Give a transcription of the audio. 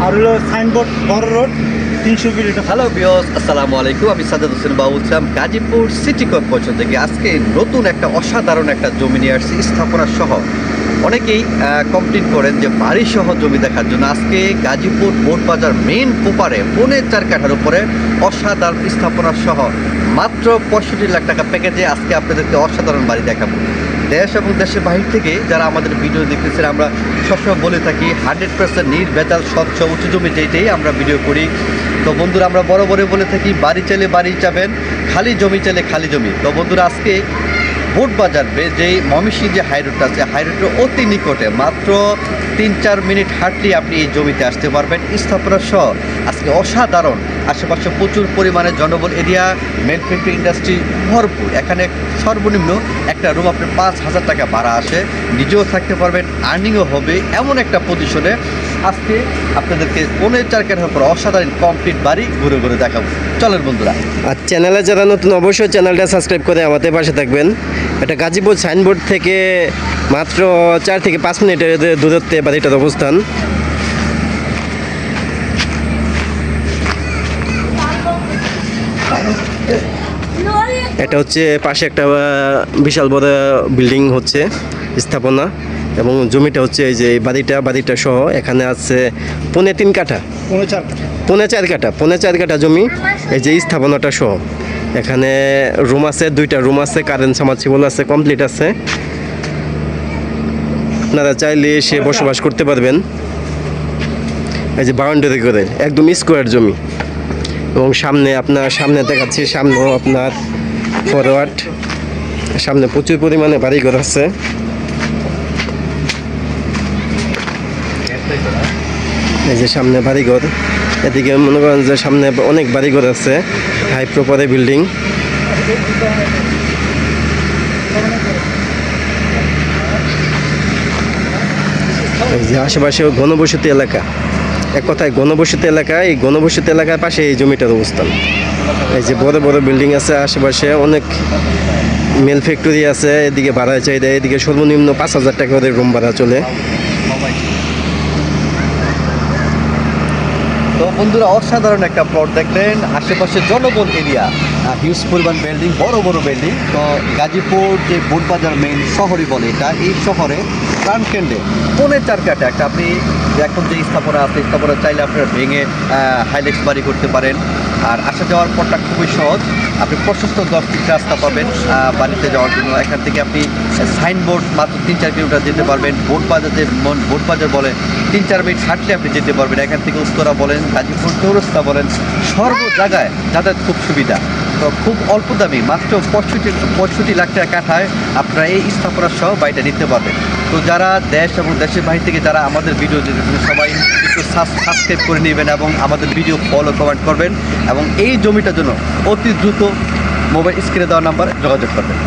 আর হলো সাইনবোর্ড বড় road 300 fit. Hello viewers, আসসালামু আলাইকুম। আমি সাজ্জাদ হোসেন বাবু বলছিলাম গাজীপুর সিটি কর্পোরেশন থেকে। আজকে নতুন একটা অসাধারণ একটা জমি নিয়ে আসছি, স্থাপনা সহ। অনেকেই কমপ্লেন করেন যে বাড়ি সহ জমি দেখার জন্য। আজকে গাজীপুর বোটবাজার মেইন কোপারে 4.5 কাঠার উপরে অসাধারণ স্থাপনা সহ মাত্র 65 লাখ টাকা প্যাকেজে আজকে আপনাদেরকে অসাধারণ বাড়ি দেখাবো। দেশ এবং দেশের বাহির থেকে যারা আমাদের ভিডিও দেখতেছেন, আমরা সবসময় বলে থাকি 100% নির্ভেজাল স্বচ্ছ উঁচু জমি যেটাই আমরা ভিডিও করি। তো বন্ধুরা, আমরা বড় বলে থাকি বাড়ি চাইলে বাড়ি চাবেন, খালি জমি চাইলে খালি জমি। তো বন্ধুরা, আজকে বোটবাজার যেই ময়মনসিংহ যে হাইরোডটা আছে, হাইরোডের অতি নিকটে মাত্র 3-4 মিনিট হাঁটলেই আপনি এই জমিতে আসতে পারবেন। স্থাপনা সহ আজকে অসাধারণ, আশেপাশে প্রচুর পরিমাণে জনবল এরিয়া, ম্যানুফ্যাকচারিং ইন্ডাস্ট্রি ভরপুর। এখানে সর্বনিম্ন একটা রুম আপনার 5,000 টাকা ভাড়া আসে, নিজেও থাকতে পারবেন, আর্নিংও হবে। এমন একটা পজিশনে আজকে আপনাদেরকে 4.5 কাঠার উপর অসাধারণ কমপ্লিট বাড়ি ঘুরে ঘুরে দেখাবো। চলেন বন্ধুরা। আর চ্যানেলে যারা নতুন অবশ্যই চ্যানেলটা সাবস্ক্রাইব করে আমাদের পাশে থাকবেন। এটা গাজীপুর সাইনবোর্ড থেকে মাত্র 4 থেকে 5 মিনিটের দূরত্বে বাড়িটার অবস্থান। এটা হচ্ছে পাশে একটা বিশাল বড় বিল্ডিং হচ্ছে স্থাপনা, এবং জমিটা হচ্ছে এই যে বাড়িটা সহ এখানে আছে 3.5 কাঠা, 4.5 কাঠা জমি। এই যে স্থাপনাটা সহ এখানে রুম আছে, 2টা রুম আছে, কারেন্ট সাবমার্সিবল আছে, কমপ্লিট আছে। আপনারা চাইলে এসে বসবাস করতে পারবেন। এই যে বাউন্ডারি করে একদম স্কোয়ার জমি, এবং সামনে দেখাচ্ছি, সামনেও আপনার ফরওয়ার্ড, সামনে প্রচুর পরিমাণে বাড়িঘর আছে। এই যে সামনে বাড়িঘর, এদিকে মনে করেন যে সামনে অনেক বাড়িঘর আছে, হাই প্রপারে বিল্ডিং। এই যে আশেপাশেও ঘনবসতি এলাকা, এক কথায় ঘনবসতি এলাকা। এই ঘনবসতি এলাকার পাশে এই জমিটার অবস্থান। এই যে বড় বিল্ডিং আছে, আশেপাশে অনেক মেল ফ্যাক্টরি আছে। এদিকে ভাড়া চাহিদা, এদিকে সর্বনিম্ন 5,000 টাকা করে রুম ভাড়া চলে। তো বন্ধুরা, অসাধারণ একটা প্লট দেখলেন, আশেপাশে জনবল এরিয়া, হিউজ পরিমাণ বিল্ডিং, বড় বিল্ডিং। তো গাজীপুর যে বোটবাজার মেইন শহরই বলে এটা, এই শহরে প্রাণকেন্দ্রে 4.5 কাঠা একটা আপনি এখন যে স্থাপনা আছে, স্থাপনা চাইলে আপনারা ভেঙে হাইলেক্স বাড়ি করতে পারেন। আর আসা যাওয়ার পথটা খুবই সহজ, আপনি প্রশস্ত 10 ফিট রাস্তা পাবেন বাড়িতে যাওয়ার জন্য। এখান থেকে আপনি সাইনবোর্ড মাত্র 3-4 কিলোমিটার যেতে পারবেন। বোটবাজার বলে 3-4 মিনিট হাঁটলে আপনি যেতে পারবেন। এখান থেকে উত্তরা বলেন, গাজীপুর চৌরাস্তা বলেন, সর্ব জায়গায় যাতায়াত খুব সুবিধা। তো খুব অল্প দামি, মাত্র 65 লাখ টাকা কাঠায় আপনারা এই স্থাপনা সহ বাড়িটা নিতে পারবেন। তো যারা দেশ এবং দেশের বাহির থেকে যারা আমাদের ভিডিও দেখবেন, সবাই একটু সাবস্ক্রাইব করে নেবেন এবং আমাদের ভিডিও ফলো কমেন্ট করবেন, এবং এই জমিটার জন্য অতি দ্রুত মোবাইল স্ক্রিনে দেওয়া নাম্বার যোগাযোগ করবেন।